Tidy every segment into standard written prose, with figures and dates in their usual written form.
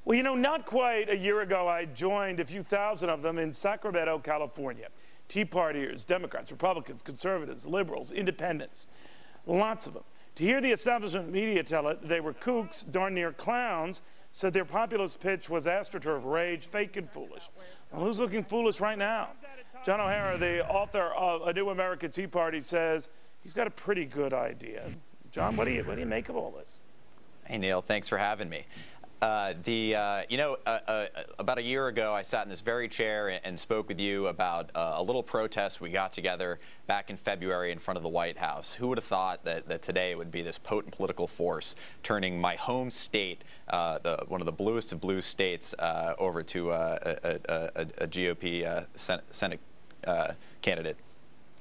Well, you know, not quite a year ago, I joined a few thousand of them in Sacramento, California. Tea Partiers, Democrats, Republicans, conservatives, liberals, independents, lots of them. To hear the establishment media tell it, they were kooks, darn near clowns, said their populist pitch was astroturf rage, fake and foolish. Well, who's looking foolish right now? John O'Hara, the author of A New American Tea Party, says he's got a pretty good idea. John, what do you make of all this? Hey, Neil, thanks for having me. About a year ago, I sat in this very chair and spoke with you about a little protest we got together back in February in front of the White House. Who would have thought that today would be this potent political force, turning my home state, one of the bluest of blue states, over to a GOP Senate candidate?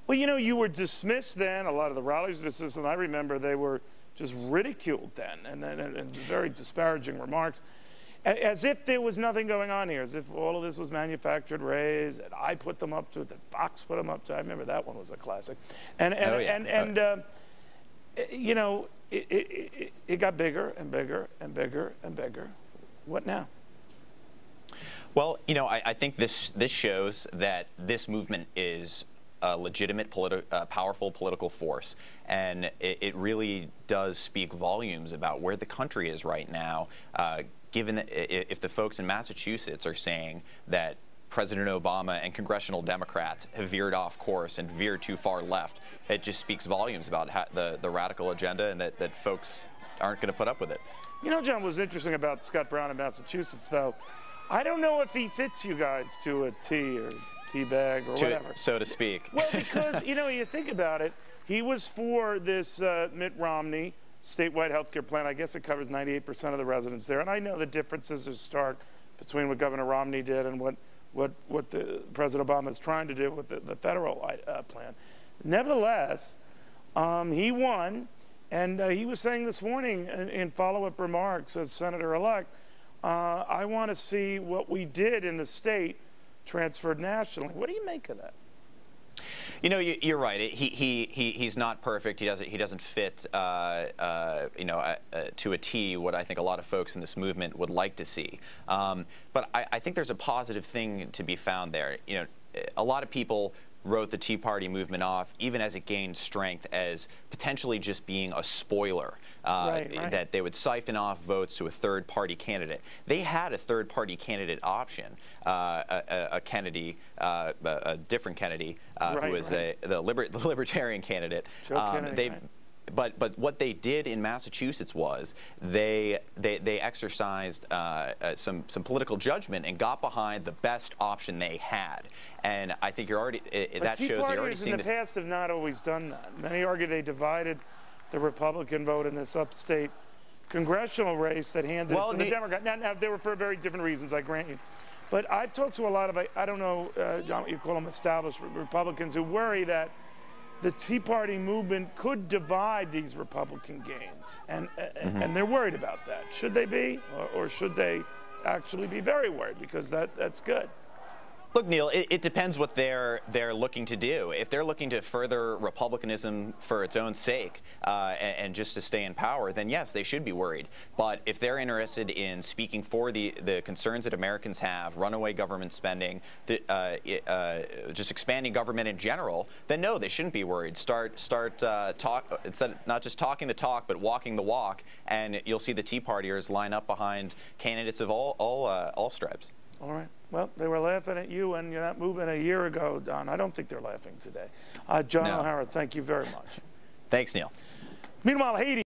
Well, you know, you were dismissed then. A lot of the rallies were dismissed, and I remember they were just ridiculed then, and very disparaging remarks, as if there was nothing going on here, as if all of this was manufactured raids, that I put them up to it, that Fox put them up to. I remember that one was a classic. You know, it got bigger and bigger and bigger and bigger. What now? Well, you know, I think this shows that this movement is a legitimate, powerful political force, and it really does speak volumes about where the country is right now, given that if the folks in Massachusetts are saying that President Obama and congressional Democrats have veered off course and veered too far left, it just speaks volumes about the radical agenda, and that folks aren't going to put up with it. You know, John, what's interesting about Scott Brown in Massachusetts, though, I don't know if he fits you guys to a T or tea bag or whatever, so to speak. Well, because, you know, you think about it, he was for this Mitt Romney statewide health care plan. I guess it covers 98% of the residents there. And I know the differences are stark between what Governor Romney did and what President Obama is trying to do with the federal plan. Nevertheless, he won, and he was saying this morning in follow-up remarks as Senator-elect, I want to see what we did in the state transferred nationally. What do you make of that? You know, you're right. He's not perfect. He doesn't fit, to a T what I think a lot of folks in this movement would like to see. But I think there's a positive thing to be found there. You know, a lot of people wrote the Tea Party movement off, even as it gained strength, as potentially just being a spoiler, right. That they would siphon off votes to a third-party candidate. They had a third-party candidate option, a Kennedy, a different Kennedy, who was the libertarian candidate. Joe Kennedy, But what they did in Massachusetts was they exercised some political judgment and got behind the best option they had, and I think you're already that shows you're already seeing in the past have not always done that. Many argue they divided the Republican vote in this upstate congressional race that handed it to the Democrat. Now they were for very different reasons, I grant you. But I've talked to a lot of, I don't know, John, what you call them, established Republicans who worry that the Tea Party movement could divide these Republican gains, and they're worried about that. Should they be, or should they actually be very worried, because that's good? Look, Neil, it depends what they're looking to do. If they're looking to further republicanism for its own sake and just to stay in power, then yes, they should be worried. But if they're interested in speaking for the concerns that Americans have, runaway government spending, just expanding government in general, then no, they shouldn't be worried. Instead not just talking the talk, but walking the walk, and you'll see the Tea Partiers line up behind candidates of all stripes. All right. Well, they were laughing at you and that movement a year ago, Don. I don't think they're laughing today. John O'Hara, thank you very much. Thanks, Neil. Meanwhile, Haiti.